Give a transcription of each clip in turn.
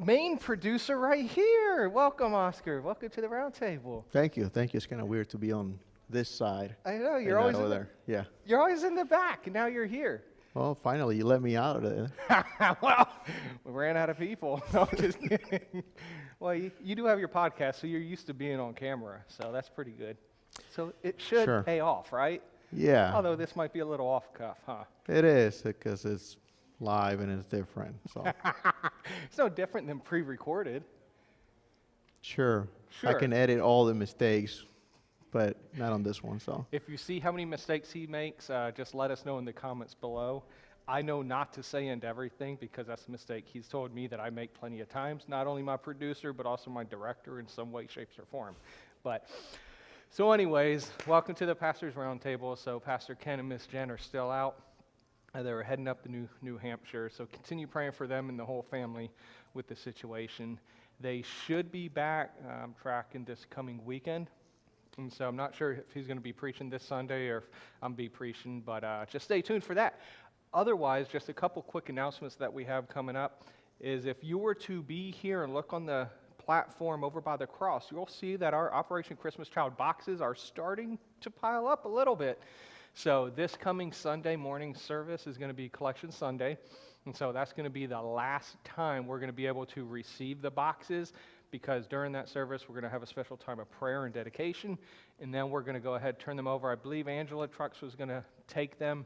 main producer right here. Welcome, Oscar. Welcome to the Roundtable. Thank you. Thank you. It's kind of weird to be on this side I know and you're not always over in the, there. Yeah. you're always in the back, and now you're here. Well, finally, you let me out of it. Well, we ran out of people. No, I'm just kidding. Well, you do have your podcast, so you're used to being on camera, so that's pretty good. So it should Sure. pay off, right? Yeah. Although this might be a little off cuff, huh? It is because it's live and it's different. So It's no different than pre-recorded. sure, I Sure. can edit all the mistakes, but not on this one. So If you see how many mistakes he makes, just let us know in the comments below. I know not to say into everything because that's a mistake he's told me that I make plenty of times. Not only my producer, but also my director in some way, shape, or form. But so anyways, welcome to the Pastor's Roundtable. So Pastor Ken and Miss Jen are still out. They were heading up to New Hampshire. So continue praying for them and the whole family with the situation. They should be back tracking this coming weekend. And so I'm not sure if he's going to be preaching this Sunday or if I'm be preaching, but just stay tuned for that. Otherwise, just a couple quick announcements that we have coming up is if you were to be here and look on the platform over by the cross, you'll see that our Operation Christmas Child boxes are starting to pile up a little bit. So this coming Sunday morning service is going to be Collection Sunday. And so that's going to be the last time we're going to be able to receive the boxes, because during that service, we're going to have a special time of prayer and dedication, and then we're going to go ahead and turn them over. I believe Angela Trucks was going to take them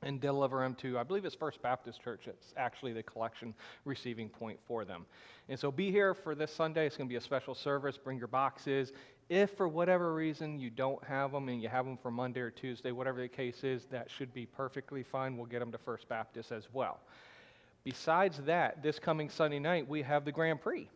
and deliver them to, I believe it's First Baptist Church. It's actually the collection receiving point for them. And so be here for this Sunday. It's going to be a special service. Bring your boxes. If for whatever reason you don't have them and you have them for Monday or Tuesday, whatever the case is, that should be perfectly fine. We'll get them to First Baptist as well. Besides that, this coming Sunday night, we have the Grand Prix.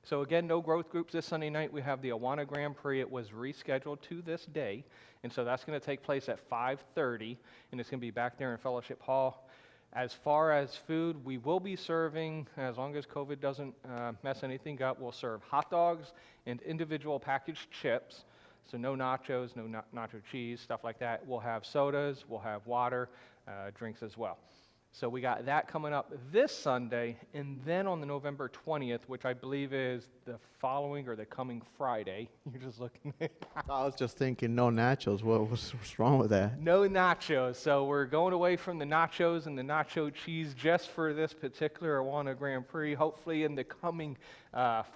So again, no growth groups this Sunday night. We have the Awana Grand Prix. It was rescheduled to this day, and so that's going to take place at 5:30, and it's going to be back there in Fellowship Hall. As far as food, we will be serving, as long as COVID doesn't mess anything up, we'll serve hot dogs and individual packaged chips. So no nachos, no nacho cheese, stuff like that. We'll have sodas, we'll have water, drinks as well. So we got that coming up this Sunday, and then on the November 20th, which I believe is the following or the coming Friday. You're just looking at I was just thinking, no nachos. What's wrong with that? no nachos. So we're going away from the nachos and the nacho cheese just for this particular Awana Grand Prix. Hopefully in the coming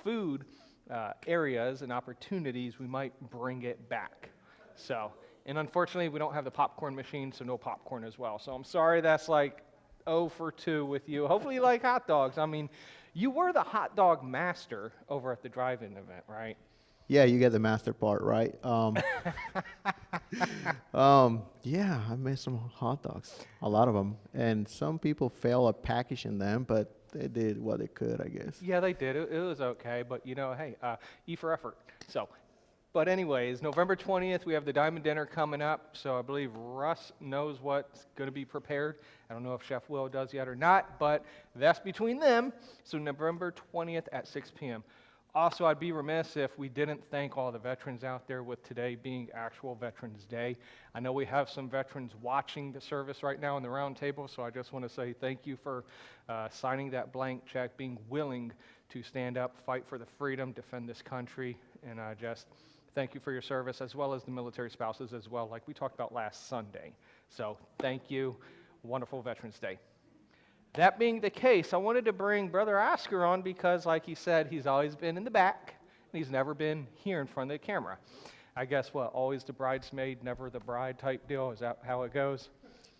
food areas and opportunities, we might bring it back. So, and unfortunately, we don't have the popcorn machine, so no popcorn as well. So I'm sorry that's like 0 for 2 with you. Hopefully you like hot dogs. I mean, you were the hot dog master over at the drive-in event, right? Yeah, you get the master part, right? Yeah, I made some hot dogs, a lot of them, and some people fail at packaging them, but they did what they could, I guess. Yeah, they did. It was okay, but you know, hey, E for effort. So, but anyways, November 20th, we have the Diamond Dinner coming up, so I believe Russ knows what's going to be prepared. I don't know if Chef Will does yet or not, but that's between them. So November 20th at 6 p.m. Also, I'd be remiss if we didn't thank all the veterans out there, with today being actual Veterans Day. I know we have some veterans watching the service right now in the round table, so I just want to say thank you for signing that blank check, being willing to stand up, fight for the freedom, defend this country, and just thank you for your service, as well as the military spouses as well, like we talked about last Sunday. So thank you. Wonderful Veterans Day. That being the case, I wanted to bring Brother Oscar on because, like he said, he's always been in the back, and he's never been here in front of the camera. I guess, what, always the bridesmaid, never the bride type deal? Is that how it goes?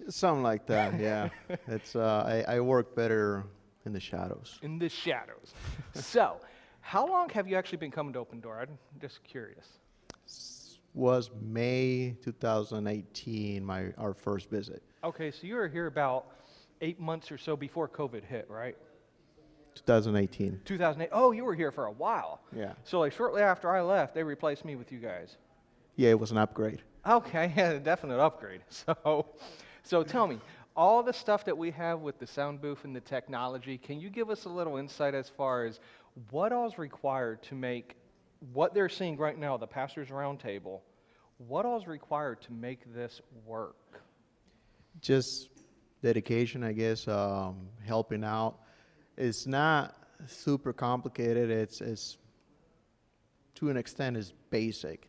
Something like that, yeah. It's I work better in the shadows. In the shadows. So, how long have you actually been coming to Open Door? I'm just curious. Was May 2018 our first visit. Okay, so you were here about 8 months or so before COVID hit, right? 2018. 2008. Oh, you were here for a while. Yeah. So like shortly after I left, they replaced me with you guys. Yeah, it was an upgrade. Okay, yeah, definite upgrade. So tell me, all the stuff that we have with the sound booth and the technology, can you give us a little insight as far as what all is required to make what they're seeing right now, the Pastor's Roundtable, what all is required to make this work? Just dedication, I guess, helping out. It's not super complicated. It's to an extent is basic.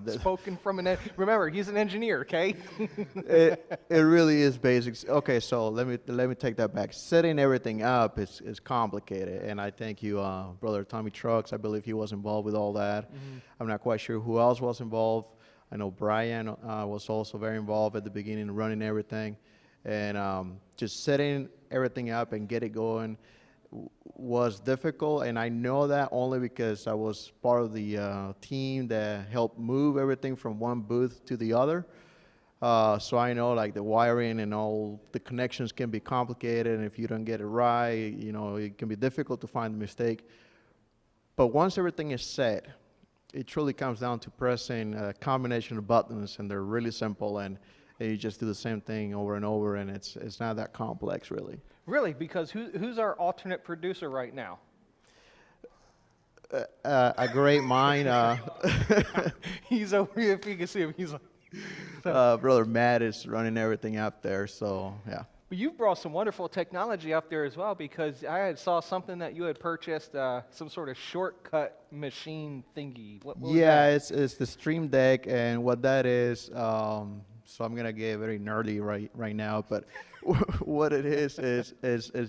Spoken from remember, he's an engineer, okay? It really is basics. Okay, so let me take that back. Setting everything up is complicated, and I thank you, brother Tommy Trucks. I believe he was involved with all that. I'm not quite sure who else was involved. I know Brian was also very involved at the beginning, running everything, and just setting everything up and get it going was difficult, and I know that only because I was part of the team that helped move everything from one booth to the other. So I know like the wiring and all the connections can be complicated, and if you don't get it right, you know, it can be difficult to find the mistake. But once everything is set, it truly comes down to pressing a combination of buttons, and they're really simple, and you just do the same thing over and over, and it's not that complex, really. Really, because who's our alternate producer right now? A great mind. He's over here, if you can see him, he's like... Brother Matt is running everything up there, so yeah. But you've brought some wonderful technology up there as well, because I had saw something that you had purchased, some sort of shortcut machine thingy. What was that? It's the Stream Deck, and what that is, so I'm gonna get very nerdy right now, but what it is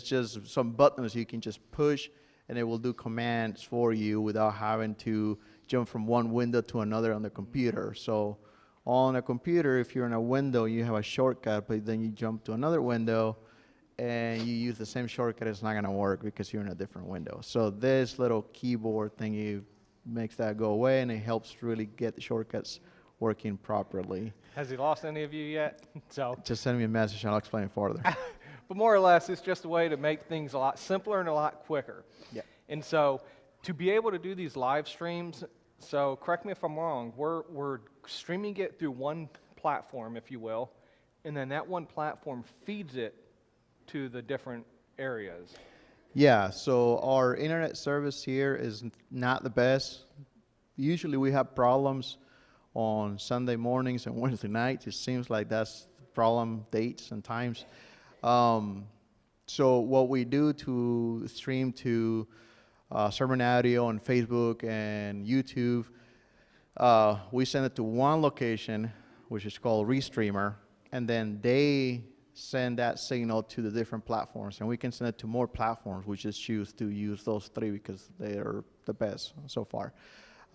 just some buttons you can just push, and it will do commands for you without having to jump from one window to another on the computer. So on a computer, if you're in a window, you have a shortcut, but then you jump to another window and you use the same shortcut, it's not gonna work because you're in a different window. So this little keyboard thingy makes that go away, and it helps really get the shortcuts working properly. Has he lost any of you yet? So, just send me a message and I'll explain it further. but more or less, it's just a way to make things a lot simpler and a lot quicker. Yeah. And so, to be able to do these live streams, so correct me if I'm wrong, we're streaming it through one platform, if you will, and then that one platform feeds it to the different areas. Yeah, so our internet service here is not the best. Usually we have problems on Sunday mornings and Wednesday nights. It seems like that's the problem, dates and times. So what we do to stream to Sermon Audio on Facebook and YouTube, we send it to one location, which is called Restreamer, and then they send that signal to the different platforms, and we can send it to more platforms. We just choose to use those three because they are the best so far.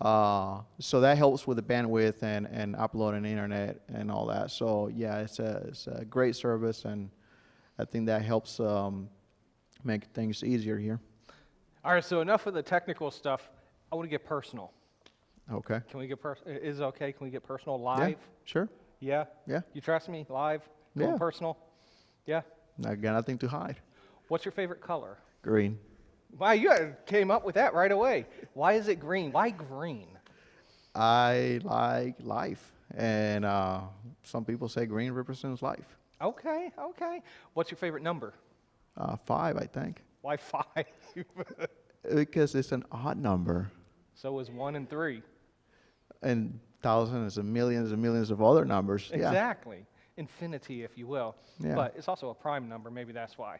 So that helps with the bandwidth and uploading the internet and all that. So yeah, it's a great service, and I think that helps make things easier here. All right, so enough of the technical stuff. I want to get personal. Okay. Can we get personal? Is it okay? Can we get personal live? Yeah, sure. Yeah? Yeah. You trust me? Live? Going Yeah. personal? Yeah? I got nothing to hide. What's your favorite color? Green. Wow, you came up with that right away. Why is it green? Why green? I like life, and some people say green represents life. Okay, okay. What's your favorite number? 5, I think. Why 5? Because it's an odd number. So is 1 and 3. And thousands and millions of other numbers. Exactly. Yeah. Infinity, if you will. Yeah. But it's also a prime number. Maybe that's why.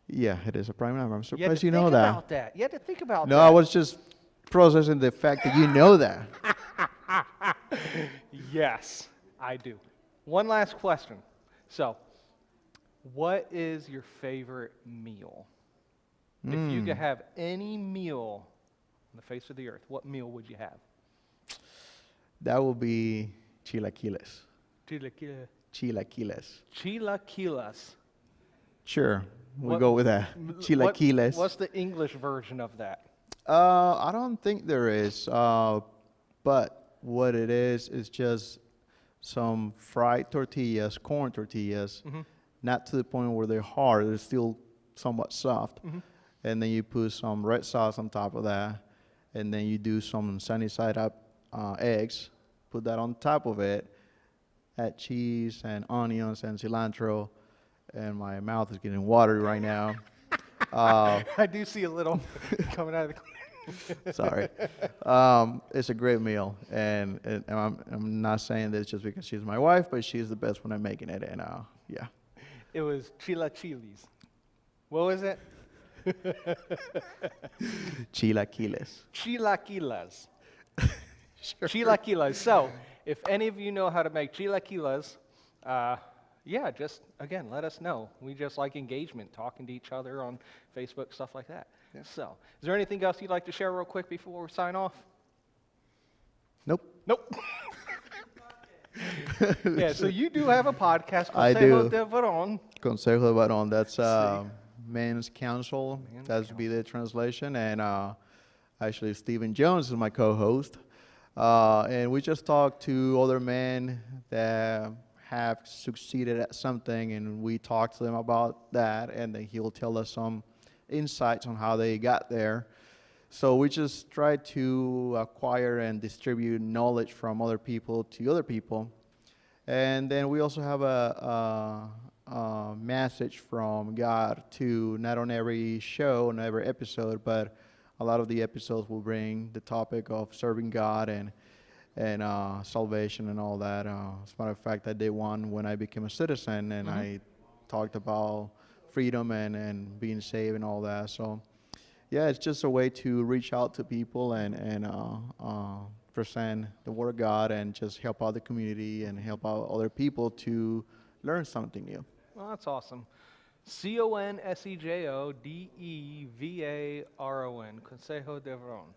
Yeah, it is a prime number. I'm You had surprised to you know think that. about that. You had to think about that. No, I was just processing the fact that you know that. Yes, I do. One last question. So, what is your favorite meal? If you could have any meal on the face of the earth, what meal would you have? That would be chilaquiles. Chilaquiles. Chilaquiles. Chilaquiles. Sure, we'll What- go with that. Chilaquiles. What's the English version of that? I don't think there is, but what it is just some fried tortillas, corn tortillas, not to the point where they're hard, they're still somewhat soft. And then you put some red sauce on top of that, and then you do some sunny side up eggs, put that on top of it, add cheese and onions and cilantro, and my mouth is getting watery right now. I do see a little coming out of the corner. Sorry. It's a great meal, and I'm not saying this just because she's my wife, but she's the best when I'm making it, and yeah. It was chilaquiles. What was it? Chilaquiles. Chilaquiles. Sure. Chilaquiles. So, if any of you know how to make chilaquiles, yeah, just, again, let us know. We just like engagement, talking to each other on Facebook, stuff like that. Yeah. So, is there anything else you'd like to share real quick before we sign off? Nope. Nope. Yeah, so you do have a podcast, I Consejo do. de Verón. Consejo de Varón. That's Men's Council. Men's That's be the translation. And actually, Stephen Jones is my co-host. And we just talk to other men that have succeeded at something, and we talk to them about that, and then he'll tell us some insights on how they got there. So we just try to acquire and distribute knowledge from other people to other people. And then we also have a message from God to not on every show, on every episode, but a lot of the episodes will bring the topic of serving God and salvation and all that. As a matter of fact, I did one when I became a citizen, and I talked about freedom and being saved and all that. So, yeah, it's just a way to reach out to people and present the Word of God and just help out the community and help out other people to learn something new. Well, that's awesome. Consejodevaron, Consejo de Verón.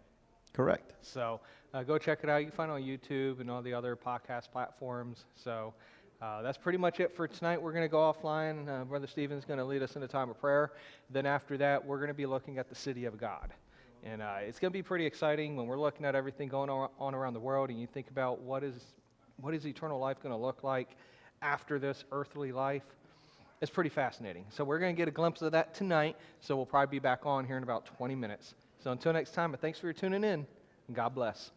Correct. So go check it out. You can find it on YouTube and all the other podcast platforms. So that's pretty much it for tonight. We're going to go offline. Brother Stephen's going to lead us in a time of prayer. Then after that, we're going to be looking at the city of God. And it's going to be pretty exciting when we're looking at everything going on around the world, and you think about what is eternal life going to look like after this earthly life. It's pretty fascinating. So we're going to get a glimpse of that tonight. So we'll probably be back on here in about 20 minutes. So until next time, thanks for tuning in, and God bless.